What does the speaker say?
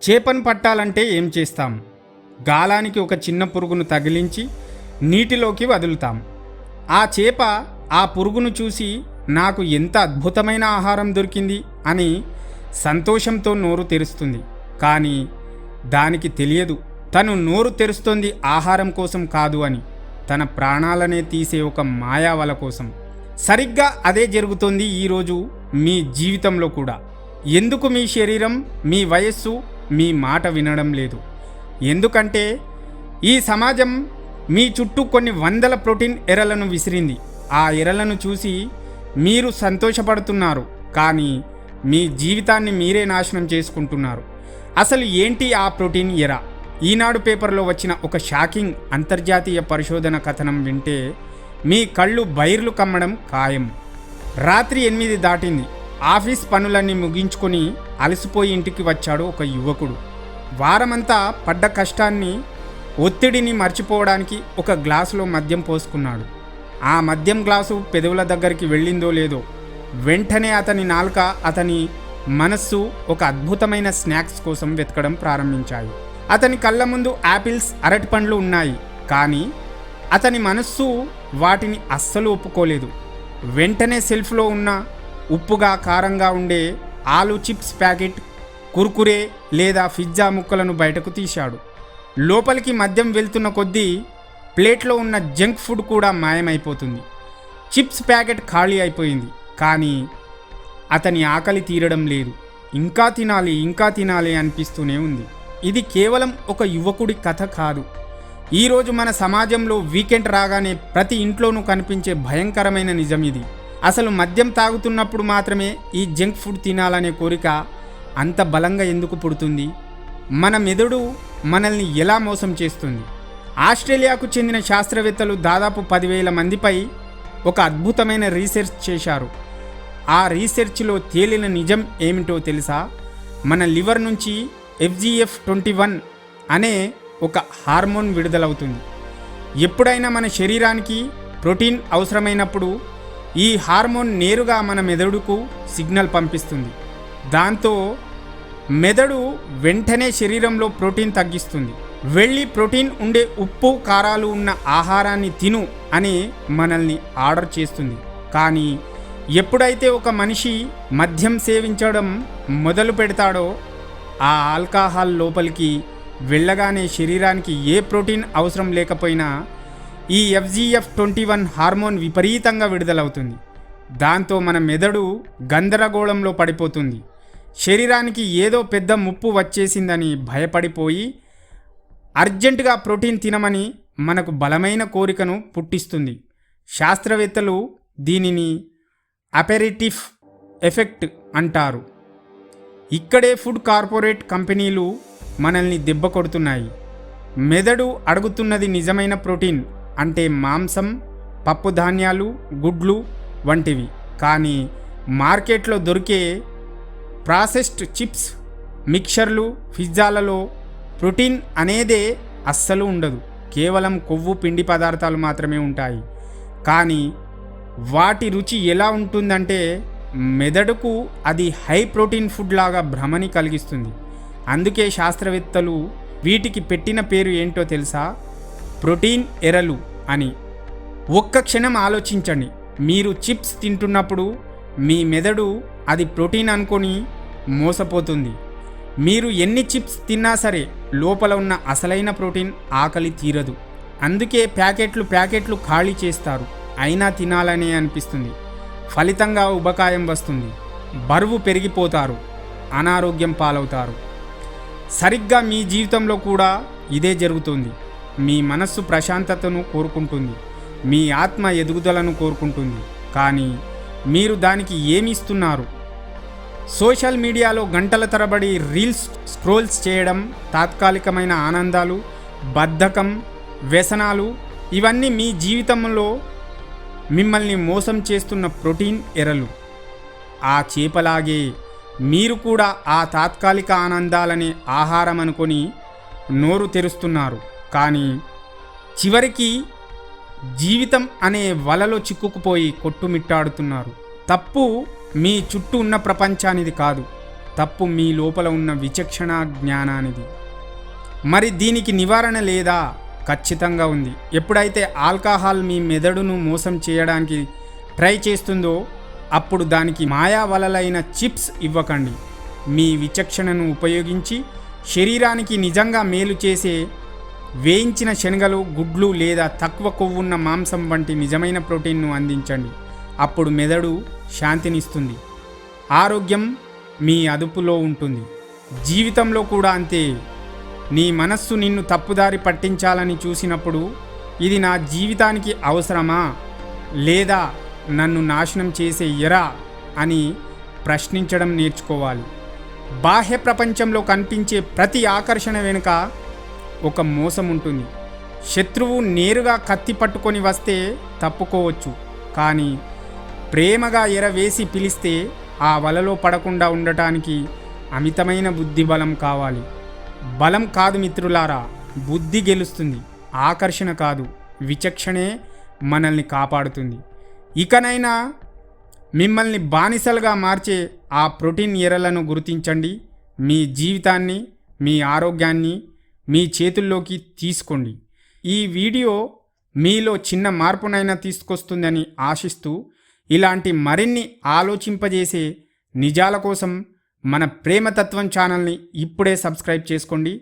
చేపను పట్టాలంటే ఏం చేస్తాం? గాలానికి ఒక చిన్న పురుగును తగిలించి నీటిలోకి వదులుతాం. ఆ చేప ఆ పురుగును చూసి నాకు ఎంత అద్భుతమైన ఆహారం దొరికింది అని సంతోషంతో నోరు తెరుస్తుంది. కానీ దానికి తెలియదు తను నోరు తెరుస్తోంది ఆహారం కోసం కాదు అని, తన ప్రాణాలనే తీసే ఒక మాయావల కోసం. సరిగ్గా అదే జరుగుతోంది ఈరోజు మీ జీవితంలో కూడా. ఎందుకు మీ శరీరం, మీ వయస్సు మీ మాట వినడం లేదు? ఎందుకంటే ఈ సమాజం మీ చుట్టూ కొన్ని వందల ప్రోటీన్ ఎరలను విసిరింది. ఆ ఎరలను చూసి మీరు సంతోషపడుతున్నారు, కానీ మీ జీవితాన్ని మీరే నాశనం చేసుకుంటున్నారు. అసలు ఏంటి ఆ ప్రోటీన్ ఎర? ఈనాడు పేపర్లో వచ్చిన ఒక షాకింగ్ అంతర్జాతీయ పరిశోధన కథనం వింటే మీ కళ్ళు బైర్లు కమ్మడం ఖాయం. రాత్రి 8 దాటింది. ఆఫీస్ పనులన్నీ ముగించుకొని అలసిపోయి ఇంటికి వచ్చాడు ఒక యువకుడు. వారమంతా పడ్డ కష్టాన్ని, ఒత్తిడిని మర్చిపోవడానికి ఒక గ్లాసులో మద్యం పోసుకున్నాడు. ఆ మద్యం గ్లాసు పెదవుల దగ్గరికి వెళ్ళిందో లేదో, వెంటనే అతని నాలుక, అతని మనస్సు ఒక అద్భుతమైన స్నాక్స్ కోసం వెతకడం ప్రారంభించాయి. అతని కళ్ళ ముందు యాపిల్స్, అరటిపండ్లు ఉన్నాయి, కానీ అతని మనస్సు వాటిని అస్సలు ఒప్పుకోలేదు. వెంటనే సెల్ఫ్లో ఉన్న ఉప్పుగా, కారంగా ఉండే ఆలు చిప్స్ ప్యాకెట్, కుర్కురే లేదా పిజ్జా ముక్కలను బయటకు తీశాడు. లోపలికి మద్యం వెళ్తున్న కొద్దీ ప్లేట్లో ఉన్న జంక్ ఫుడ్ కూడా మాయమైపోతుంది. చిప్స్ ప్యాకెట్ ఖాళీ అయిపోయింది, కానీ అతని ఆకలి తీరడం లేదు. ఇంకా తినాలి, ఇంకా తినాలి అనిపిస్తూనే ఉంది. ఇది కేవలం ఒక యువకుడి కథ కాదు. ఈరోజు మన సమాజంలో వీకెండ్ రాగానే ప్రతి ఇంట్లోనూ కనిపించే భయంకరమైన నిజం ఇది. అసలు మద్యం తాగుతున్నప్పుడు మాత్రమే ఈ జంక్ ఫుడ్ తినాలనే కోరిక అంత బలంగా ఎందుకు పుడుతుంది? మన మెదడు మనల్ని ఎలా మోసం చేస్తుంది? ఆస్ట్రేలియాకు చెందిన శాస్త్రవేత్తలు దాదాపు 10,000 మందిపై ఒక అద్భుతమైన రీసెర్చ్ చేశారు. ఆ రీసెర్చ్లో తేలిన నిజం ఏమిటో తెలుసా? మన లివర్ నుంచి FGF21 అనే ఒక హార్మోన్ విడుదలవుతుంది. ఎప్పుడైనా మన శరీరానికి ప్రోటీన్ అవసరమైనప్పుడు ఈ హార్మోన్ నేరుగా మన మెదడుకు సిగ్నల్ పంపిస్తుంది. దాంతో మెదడు వెంటనే శరీరంలో ప్రోటీన్ తగ్గిస్తుంది. వెళ్ళి ప్రోటీన్ ఉండే ఉప్పు, కారాలు ఉన్న ఆహారాన్ని తిను అని మనల్ని ఆర్డర్ చేస్తుంది. కానీ ఎప్పుడైతే ఒక మనిషి మద్యం సేవించడం మొదలు పెడతాడో, ఆ ఆల్కహాల్ లోపలికి వెళ్ళగానే శరీరానికి ఏ ప్రోటీన్ అవసరం లేకపోయినా ఈ FGF21 హార్మోన్ విపరీతంగా విడుదలవుతుంది. దాంతో మన మెదడు గందరగోళంలో పడిపోతుంది. శరీరానికి ఏదో పెద్ద ముప్పు వచ్చేసిందని భయపడిపోయి అర్జెంటుగా ప్రోటీన్ తినమని మనకు బలమైన కోరికను పుట్టిస్తుంది. శాస్త్రవేత్తలు దీనిని అపెరిటిఫ్ ఎఫెక్ట్ అంటారు. ఇక్కడే ఫుడ్ కార్పొరేట్ కంపెనీలు మనల్ని దెబ్బ కొడుతున్నాయి. మెదడు అడుగుతున్నది నిజమైన ప్రోటీన్ అంటే మాంసం, పప్పు ధాన్యాలు, గుడ్లు వంటివి. కానీ మార్కెట్లో దొరికే ప్రాసెస్డ్ చిప్స్, మిక్చర్లు, పిజ్జాలలో ప్రోటీన్ అనేదే అస్సలు ఉండదు. కేవలం కొవ్వు, పిండి పదార్థాలు మాత్రమే ఉంటాయి. కానీ వాటి రుచి ఎలా ఉంటుందంటే మెదడుకు అది హై ప్రోటీన్ ఫుడ్ లాగా భ్రమని కలిగిస్తుంది. అందుకే శాస్త్రవేత్తలు వీటికి పెట్టిన పేరు ఏంటో తెలుసా? ప్రోటీన్ ఎరలు అని. ఒక్క క్షణం ఆలోచించండి. మీరు చిప్స్ తింటున్నప్పుడు మీ మెదడు అది ప్రోటీన్ అనుకొని మోసపోతుంది. మీరు ఎన్ని చిప్స్ తిన్నా సరే లోపల ఉన్న అసలైన ప్రోటీన్ ఆకలి తీరదు. అందుకే ప్యాకెట్లు ఖాళీ చేస్తారు. అయినా తినాలనే అనిపిస్తుంది. ఫలితంగా ఉబకాయం వస్తుంది, బరువు పెరిగిపోతారు, అనారోగ్యం పాలవుతారు. సరిగ్గా మీ జీవితంలో కూడా ఇదే జరుగుతుంది. మీ మనస్సు ప్రశాంతతను కోరుకుంటుంది, మీ ఆత్మ ఎదుగుదలను కోరుకుంటుంది. కానీ మీరు దానికి ఏమి ఇస్తున్నారు? సోషల్ మీడియాలో గంటల తరబడి రీల్స్ స్క్రోల్స్ చేయడం, తాత్కాలికమైన ఆనందాలు, బద్ధకం, వ్యసనాలు, ఇవన్నీ మీ జీవితంలో మిమ్మల్ని మోసం చేస్తున్న ప్రోటీన్ ఎరలు. ఆ చేపలాగే మీరు కూడా ఆ తాత్కాలిక ఆనందాలనే ఆహారం అనుకొని నోరు తెరుస్తున్నారు. కానీ చివరికి జీవితం అనే వలలో చిక్కుకుపోయి కొట్టుమిట్టాడుతున్నారు. తప్పు మీ చుట్టూ ఉన్న ప్రపంచానిది కాదు, తప్పు మీ లోపల ఉన్న విచక్షణ జ్ఞానానిది. మరి దీనికి నివారణ లేదా? ఖచ్చితంగా ఉంది. ఎప్పుడైతే ఆల్కహాల్ మీ మెదడును మోసం చేయడానికి ట్రై చేస్తుందో అప్పుడు దానికి మాయా వలలైన చిప్స్ ఇవ్వకండి. మీ విచక్షణను ఉపయోగించి శరీరానికి నిజంగా మేలు చేసే వేయించిన శనగలు, గుడ్లు లేదా తక్కువ కొవ్వున్న మాంసం వంటి నిజమైన ప్రోటీన్ను అందించండి. అప్పుడు మెదడు శాంతినిస్తుంది, ఆరోగ్యం మీ అదుపులో ఉంటుంది. జీవితంలో కూడా అంతే. నీ మనస్సు నిన్ను తప్పుదారి పట్టించాలని చూసినప్పుడు ఇది నా జీవితానికి అవసరమా లేదా నన్ను నాశనం చేసే ఎరా అని ప్రశ్నించడం నేర్చుకోవాలి. బాహ్య ప్రపంచంలో కనిపించే ప్రతి ఆకర్షణ వెనుక ఒక మోసం ఉంటుంది. శత్రువు నేరుగా కత్తి పట్టుకొని వస్తే తప్పుకోవచ్చు, కానీ ప్రేమగా ఎరవేసి పిలిస్తే ఆ వలలో పడకుండా ఉండటానికి అమితమైన బుద్ధి బలం కావాలి. బలం కాదు మిత్రులారా, బుద్ధి గెలుస్తుంది. ఆకర్షణ కాదు, విచక్షణే మనల్ని కాపాడుతుంది. ఇకనైనా మిమ్మల్ని బానిసలుగా మార్చే ఆ ప్రోటీన్ ఎరలను గుర్తించండి. మీ జీవితాన్ని, మీ ఆరోగ్యాన్ని మీ చేతుల్లోకి తీసుకోండి. ఈ వీడియో మీలో చిన్న మార్పునైనా తీసుకొస్తుందని ఆశిస్తూ, ఇలాంటి మరిన్ని ఆలోచింపజేసే నిజాల కోసం మన ప్రేమతత్వం ఛానల్ని ఇప్పుడే సబ్స్క్రైబ్ చేసుకోండి.